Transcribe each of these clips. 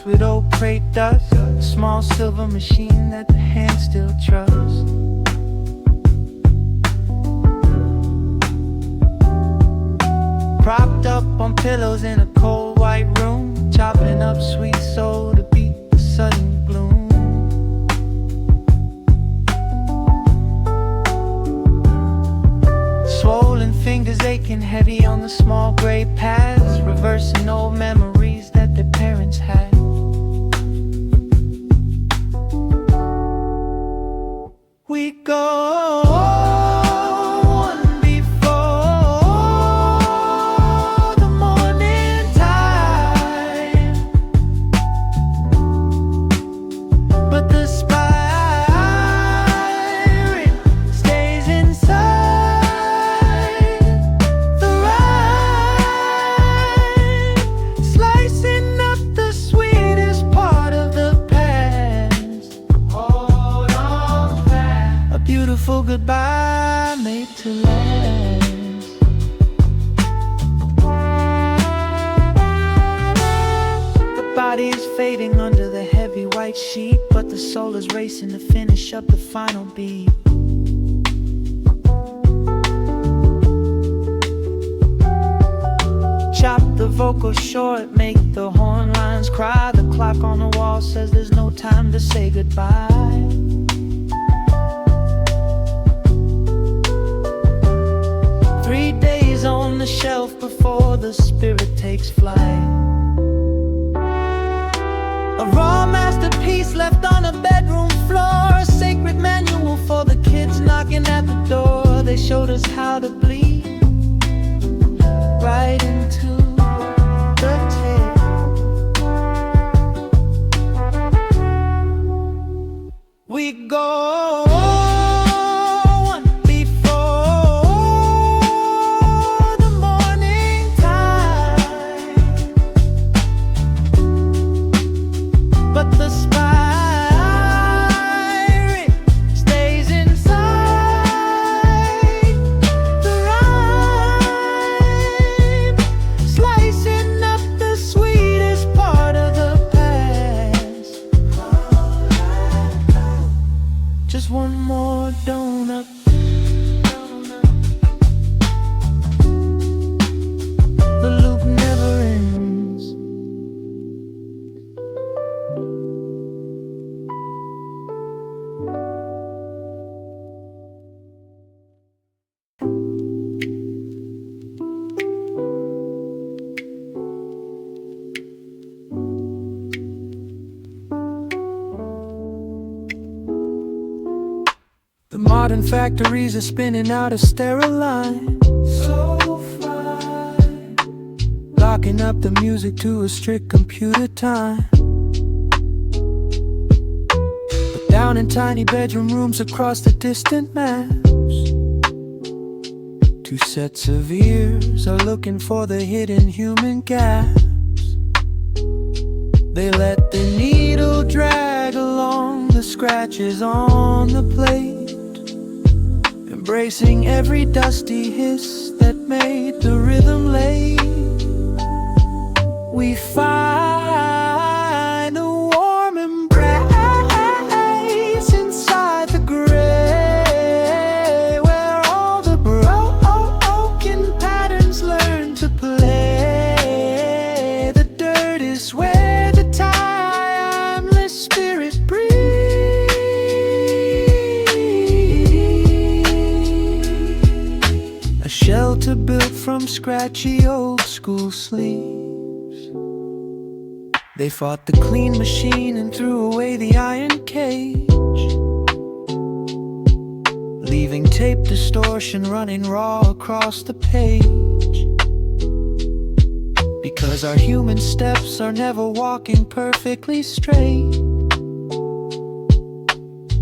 mixed with old crate dust, a small silver machine that the hand still trusts. Propped up on pillows in a cold white room, chopping up sweet soul to beat the sudden gloom. Swollen fingers aching heavy on the small gray paths, reversing old memories that their parents had. We go on before the morning tide, but the spirit stays inside the ride, slicing up the sweetest part of the past. Hold on fast, a beautiful goodbye made to last. The body is fading under the heavy white sheet, but the soul is racing to finish up the final beat. Chop the vocal short, make the horn lines cry. The clock on the wall says there's no time to say goodbye. 3 days on the shelf before the spirit takes flight. A raw masterpiece left on a bedroom floor, a sacred manual for the kids knocking at the door. They showed us how to bleed right into the tape. We go on before the morning tide, but the spirit stays inside the rhyme, slicing up the sweetest part of the past. Just one more donut. The loop never ends. The modern factories are spinning out a sterile line, so fine, locking up the music to a strict computer time. But down in tiny bedroom rooms across the distant maps, 2 sets of ears are looking for the hidden human gaps. They let the needle drag along the scratches on the plate, embracing every dusty hiss that made the rhythm late. We find a warm embrace inside the gray, where all the broken patterns learn to play. The dirt is where the timeless spirit breathes. A shelter built from scratchy old school sleeves. They fought the clean machine and threw away the iron cage, leaving tape distortion running raw across the page. Because our human steps are never walking perfectly straight,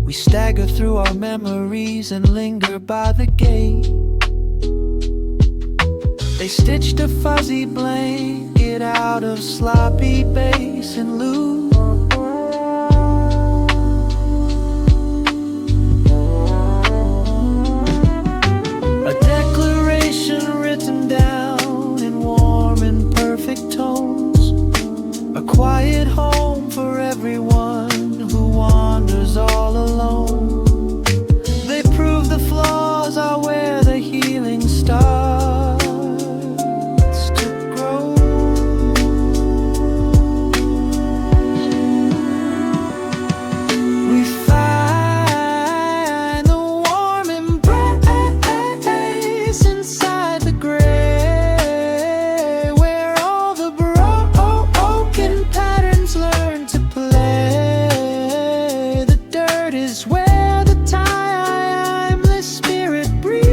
we stagger through our memories and linger by the gate. They stitched a fuzzy blanket out of sloppy bass and loop, a declaration written down in warm and perfect tones, a quiet home is where the timeless spirit breathes.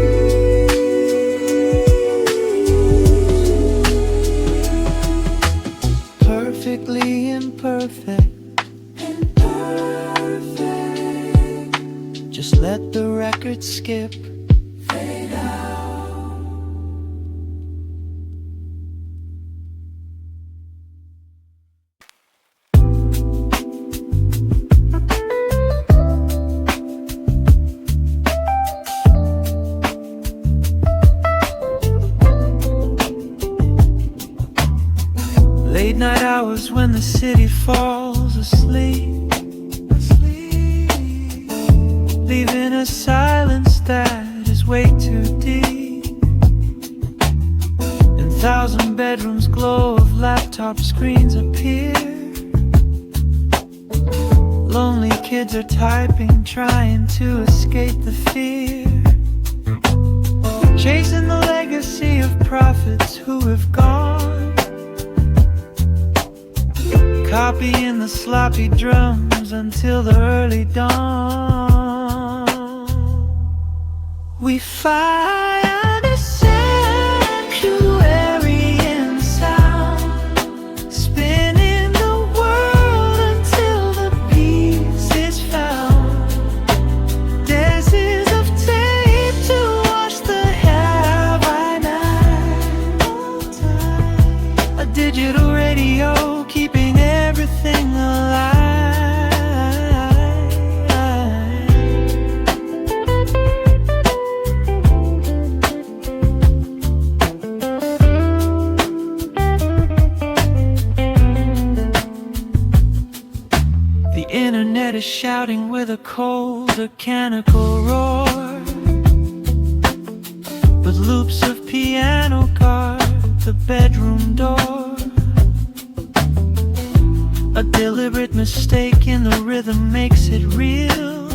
Perfectly imperfect. Just let the record skip. Fade out. Late night hours when the city falls asleep, leaving a silence that is way too deep. And 1,000 bedrooms glow of laptop screens appear. Lonely kids are typing, trying to escape the fear. Chasing the legacy of prophets who have gone, copying the sloppy drums until the early dawn. We find a sanctuary in sound, spinning the world until the peace is found. Daisies of tape to wash the have I night. A digital radio keeping everything alive. The internet is shouting with a cold, mechanical roar, but loops of piano guard the bedroom door. A deliberate mistake in the rhythm makes it real,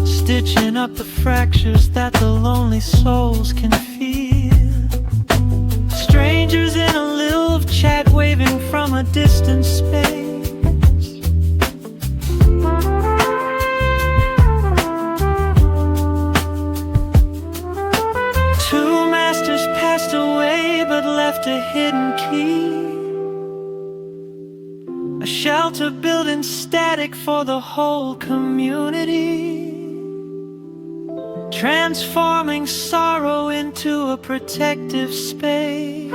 stitching up the fractures that the lonely souls can feel. Strangers in a live chat waving from a distant space. Two masters passed away but left a hidden key, a shelter built in static for the whole community, transforming sorrow into a protective space.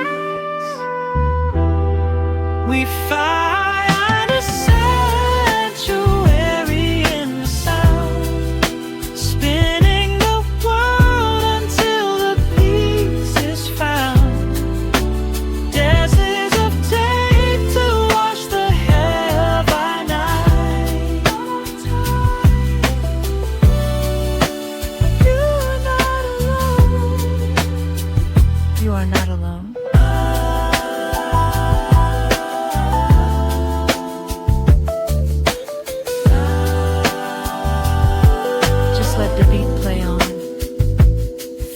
We find a sanctuary in the sound, spinning the world until the peace is found. Daisies of tape to wash the have I night. You are not alone. You are not alone. Just let the beat play on.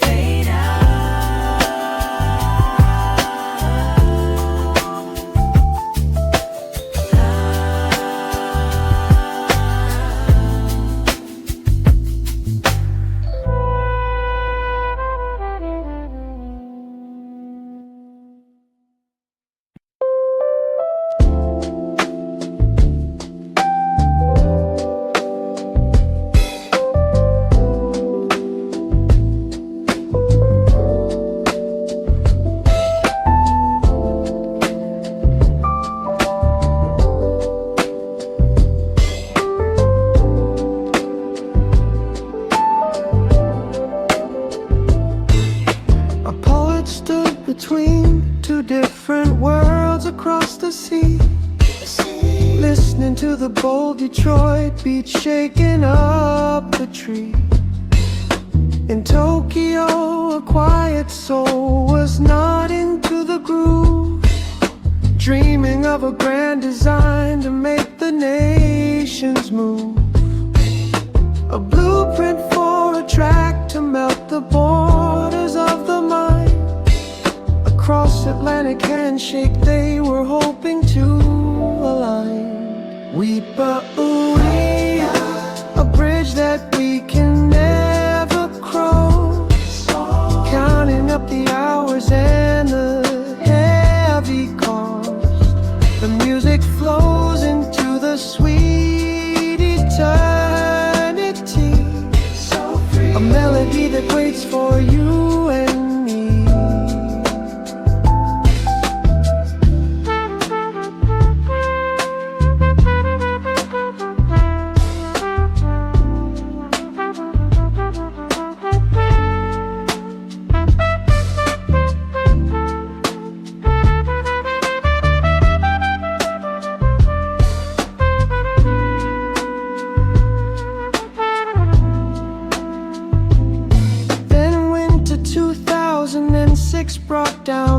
Fade A poet stood between two different worlds across the sea, listening to the bold Detroit beat shaking up the tree. In Tokyo, a quiet soul was nodding to the groove, dreaming of a grand design to make the nations move. A blueprint for a track to melt the borders of the mind. Across Atlantic handshake they were hoping to align. We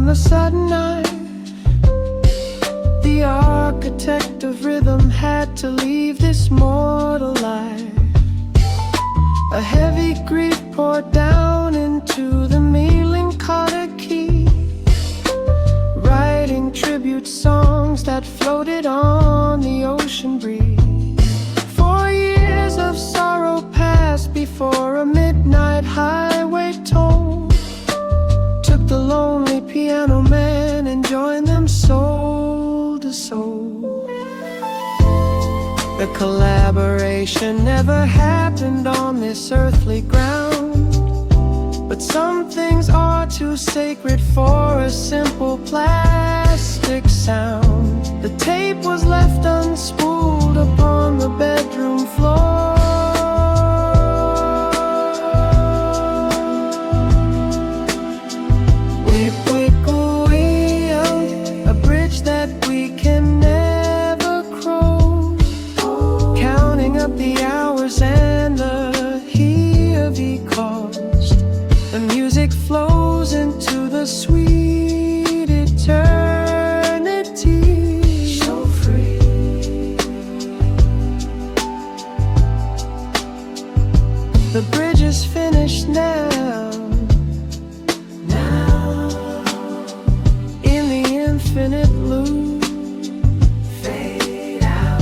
a sudden night, the architect of rhythm had to leave this mortal life. A heavy grief poured down into the melancholic key, writing tribute songs that floated on the ocean breeze. 4 years of sorrow passed before a midnight highway toll took the lonely piano man and joined them soul to soul. The collaboration never happened on this earthly ground, but some things are too sacred for a simple plastic sound. The tape was left unspooled upon the bedroom floor. Weep, weep, we a bridge that we can never cross, counting up the hours and the heavy cost. The music flows into the sweet eternity, so free. The bridge is finished now, in the infinite loop, fade out.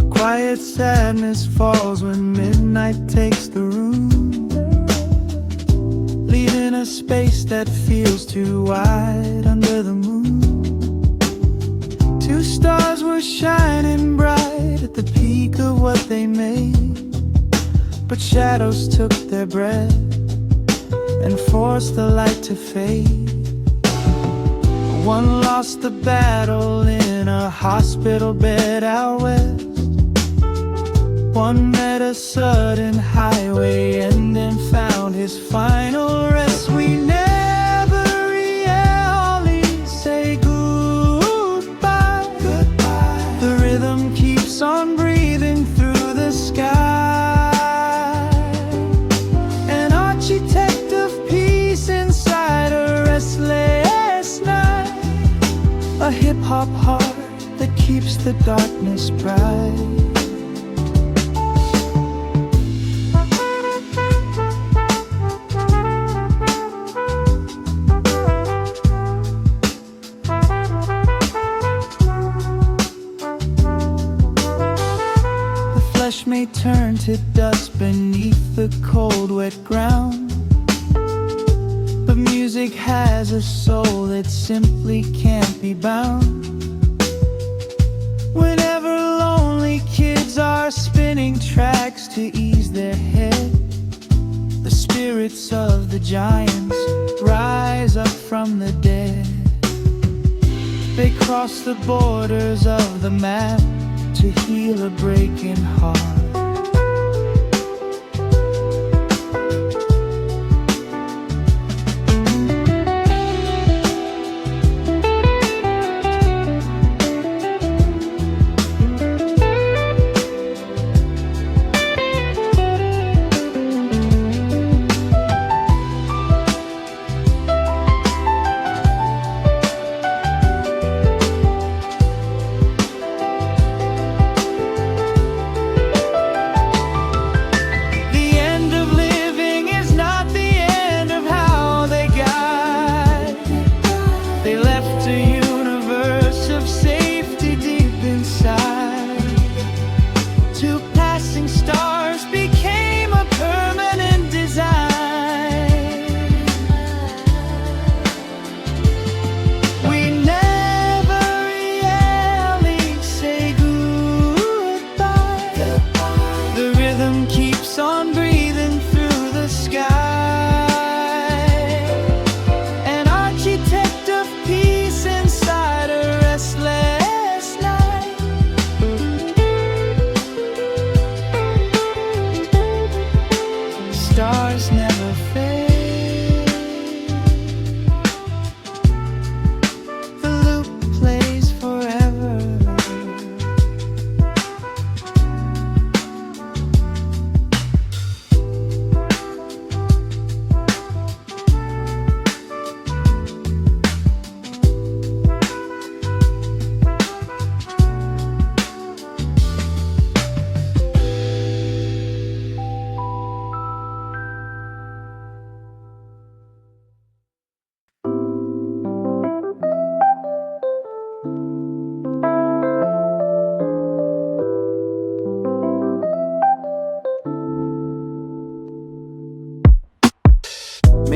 Quiet sadness falls when midnight takes the room, leaving a space that feels too wide under the moon. 2 stars were shining bright at the peak of what they made, but shadows took their breath and forced the light to fade. One lost the battle in a hospital bed out west, one met a sudden highway end and found his final rest. We never really say goodbye. The rhythm keeps on breathing through the sky, an architect of peace inside a restless night, a hip-hop heart that keeps the darkness bright. Flesh may turn to dust beneath the cold, wet ground, but music has a soul that simply can't be bound. Whenever lonely kids are spinning tracks to ease their head, the spirits of the giants rise up from the dead. They cross the borders of the map to heal a breaking heart.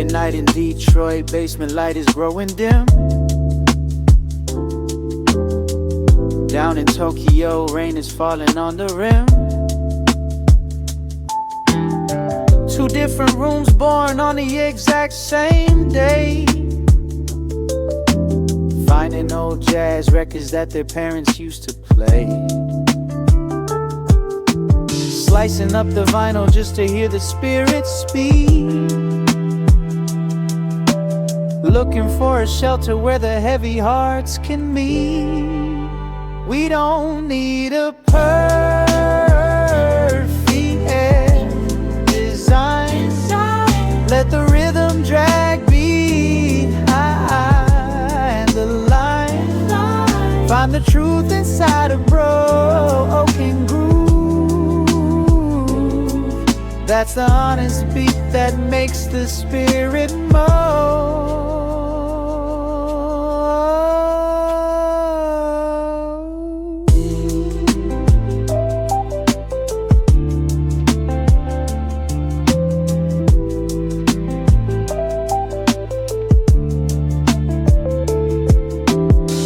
Midnight in Detroit, basement light is growing dim. Down in Tokyo, rain is falling on the rim. Two different rooms born on the exact same day, finding old jazz records that their parents used to play. Slicing up the vinyl just to hear the spirit speak, looking for a shelter where the heavy hearts can meet. We don't need a perfect design. Let the rhythm drag beat high and the line. Find the truth inside a broken groove. That's the honest beat that makes the spirit move.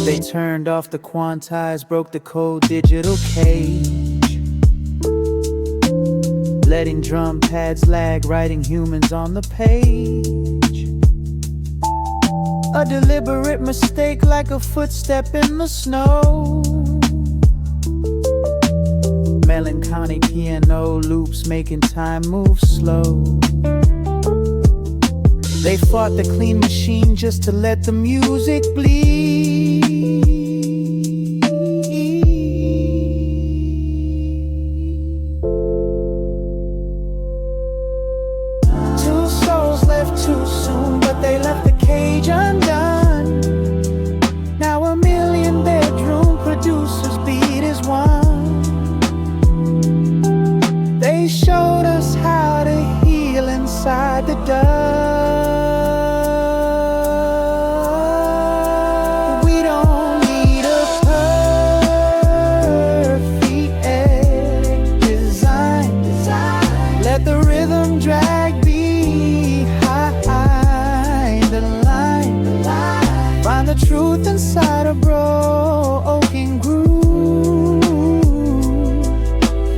They turned off the quantized, broke the cold digital cage, letting drum pads lag, writing humans on the page. A deliberate mistake like a footstep in the snow. Melancholy piano loops making time move slow. They fought the clean machine just to let the music bleed. Two souls left too soon, but they left the cage undone. Now a million bedroom producers beat as one. They showed us how to heal inside the dust. Truth inside a broken groove.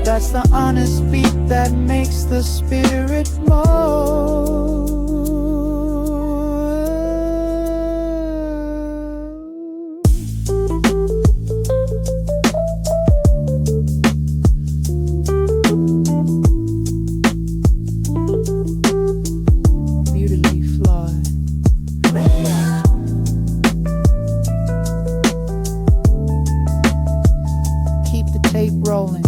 That's the honest beat that makes the spirit move. Beautifully flawed. Tape rolling.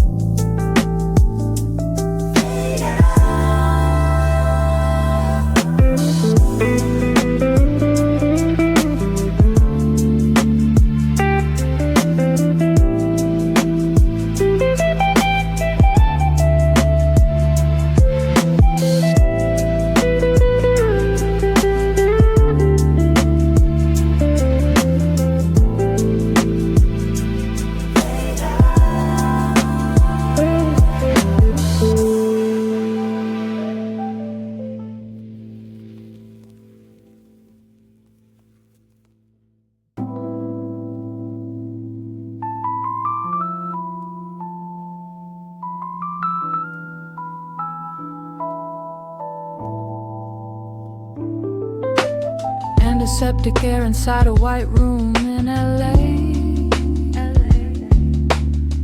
Antiseptic air inside a white room in LA.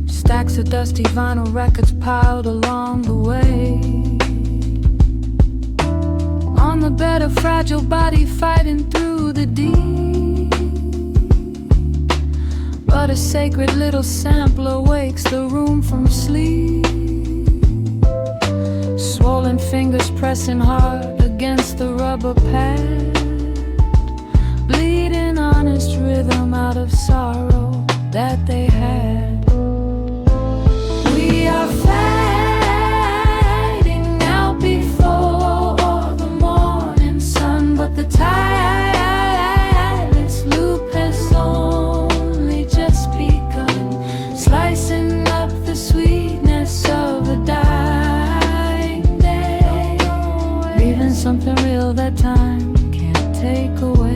Stacks of dusty vinyl records piled along the way. On the bed, a fragile body fighting through the deep. But a sacred little sampler wakes the room from sleep. Swollen fingers pressing hard against the rubber pad. Bleeding honest rhythm out of sorrow that they had. We are fading out before the morning sun, but the tireless loop has only just begun, slicing up the sweetness of a dying day, leaving something real that time can't take away.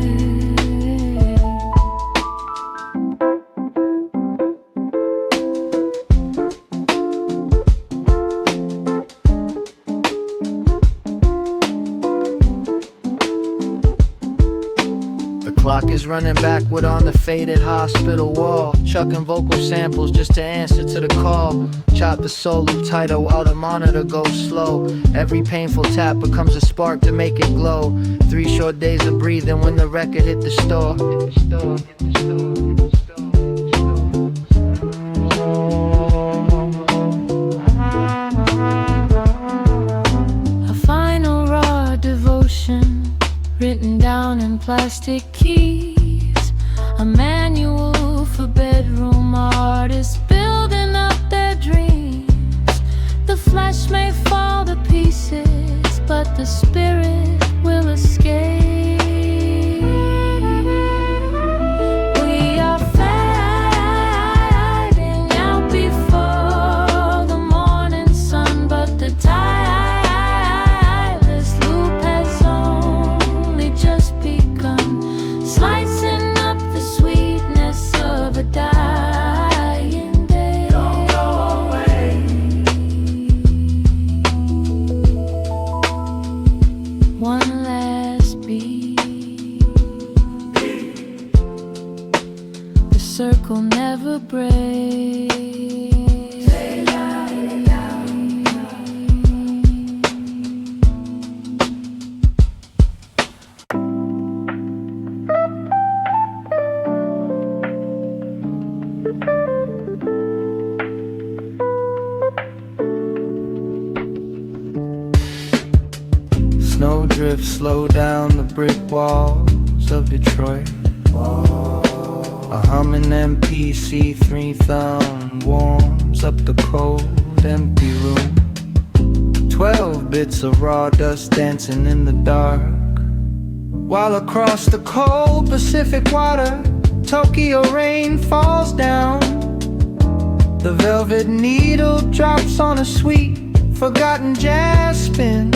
The clock is running backward on the faded hospital wall, chucking vocal samples just to answer to the call. Chop the soul loop tighter while the monitor goes slow. Every painful tap becomes a spark to make it glow. 3 short days of breathing when the record hit the store. A final raw devotion written down in plastic keys, a manual for bedroom artists building up their dreams. The flesh may fall to pieces, but the spirit will escape. We are fading out before the morning sun, but the tireless loop has only just begun, slicing up the sweetness of a dying day. Don't go away. One last beat. The circle never breaks. Snowdrifts slow down the brick walls of Detroit. A humming MPC 3000 warms up the cold, empty room. 12 bits of raw dust dancing in the dark, while across the cold Pacific water, Tokyo rain falls down. The velvet needle drops on a sweet, forgotten jazz spin.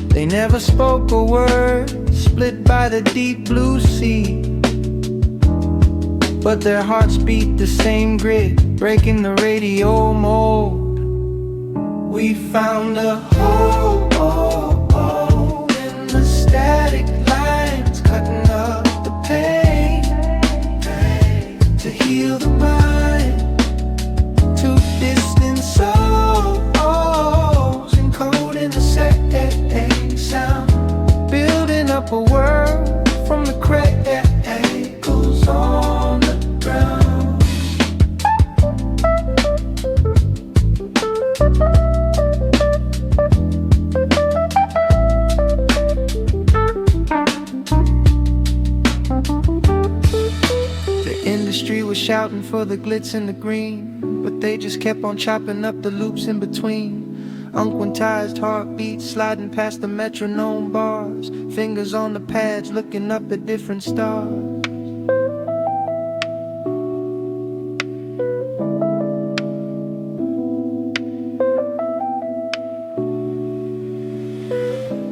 They never spoke a word, split by the deep blue sea, but their hearts beat the same grid, breaking the radio mold. We found a hole in the static lines, cutting up the pain to heal the mind. 2 distant souls encoding the same sound, building up a world from the cradles on the ground. The industry was shouting for the glitz and the green, but they just kept on chopping up the loops in between. Unquantized heartbeats sliding past the metronome bars, fingers on the pads looking up at different stars.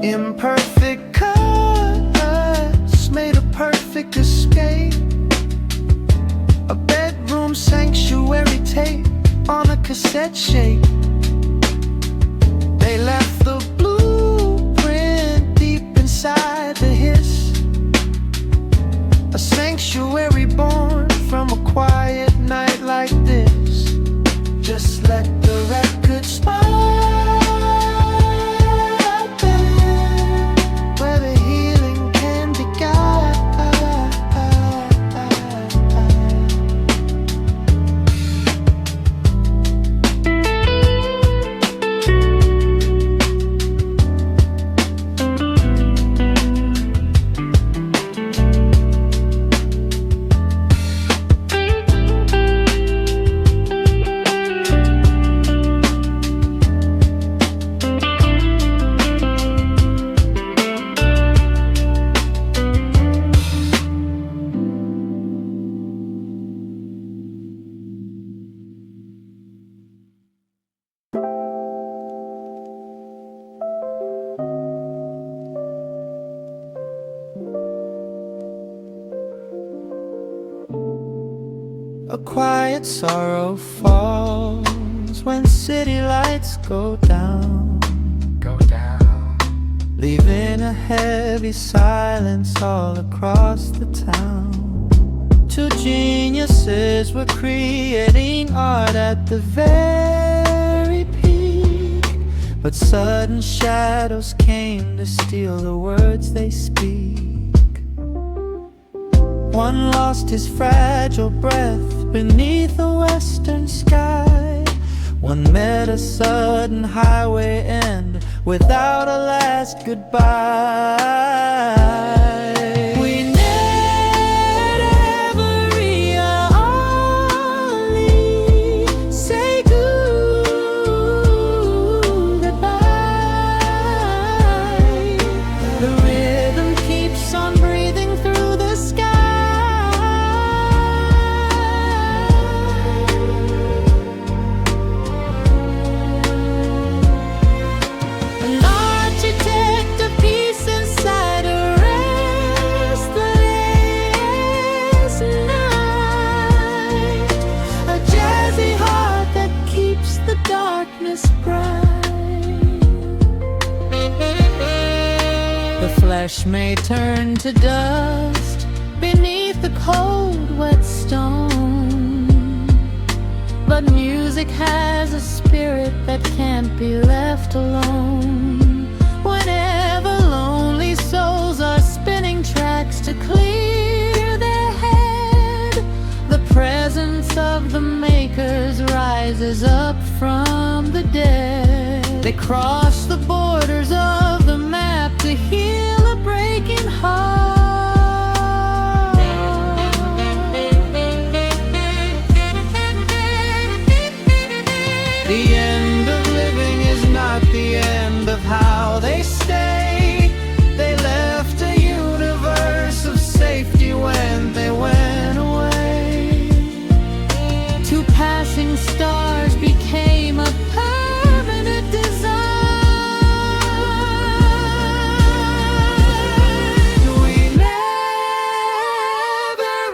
Imperfect cuts made a perfect escape. A bedroom sanctuary tape on a cassette shape. They left the blueprint deep inside the hiss, a sanctuary born from a quiet night like this. Just let the record smile, where the healing can be guided. A quiet sorrow falls when city lights go down, leaving a heavy silence all across the town. Two geniuses were creating art at the very peak, but sudden shadows came to steal the words they speak. One lost his fragile breath beneath a western sky. One met a sudden highway end without a last goodbye. We never really say goodbye. The rhythm keeps on breathing through the sky. An architect of peace inside a restless night. A jazzy heart that keeps the darkness bright. The flesh may turn to dust beneath the cold, wet stone, but music has a spirit that can't be left alone. Whenever lonely souls are spinning tracks to clear their head, the presence of the makers rises up from the dead. They cross the borders of the map to heal a breaking heart. The end of living is not the end of how they stay. They left a universe of safety when they went away. Two passing stars became a permanent design. We never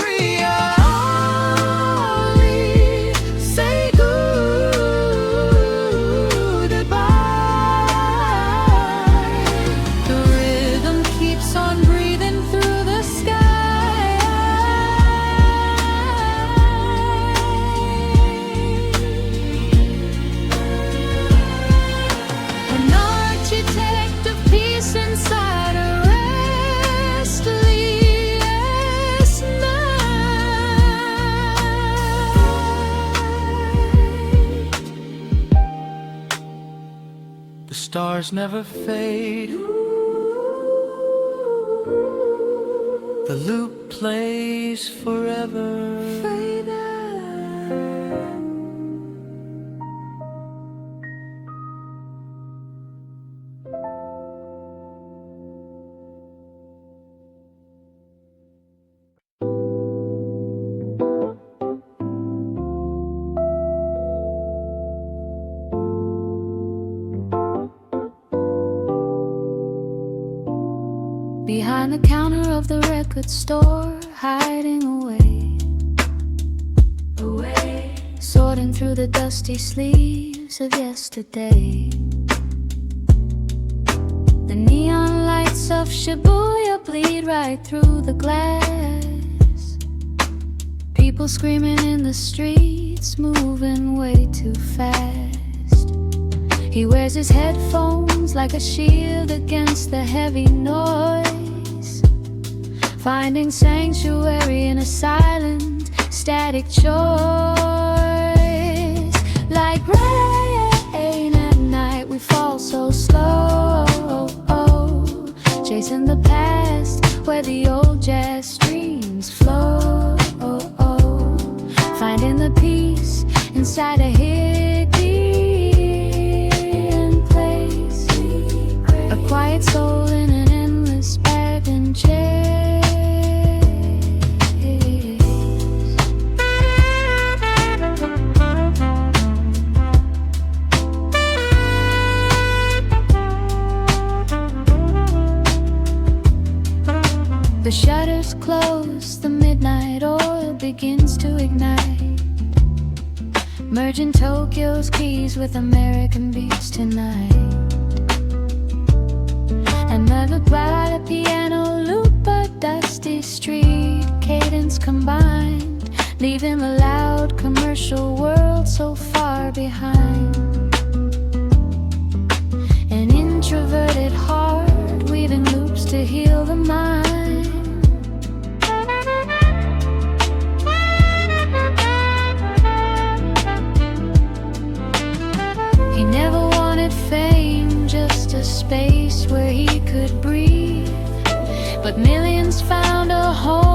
really say goodbye. The rhythm keeps on breathing through the sky. An architect of peace inside a restless night. The stars never fade. The loop plays forever. Behind the counter of the record store, hiding away, sorting through the dusty sleeves of yesterday. The neon lights of Shibuya bleed right through the glass. People screaming in the streets, moving way too fast. He wears his headphones like a shield against the heavy noise, finding sanctuary in a silent, static choice. Like rain at night, we fall so slow, chasing the past where the old jazz streams flow, finding the peace inside a hidden place, a quiet soul in an endless bag and chase. The shutters close, the midnight oil begins to ignite, merging Tokyo's keys with American beats tonight. Another brighter piano loop, a dusty street cadence combined, leaving the loud commercial world so far behind. An introverted heart weaving loops to heal the mind. He never wanted fame, just a space where he could breathe, but millions found a home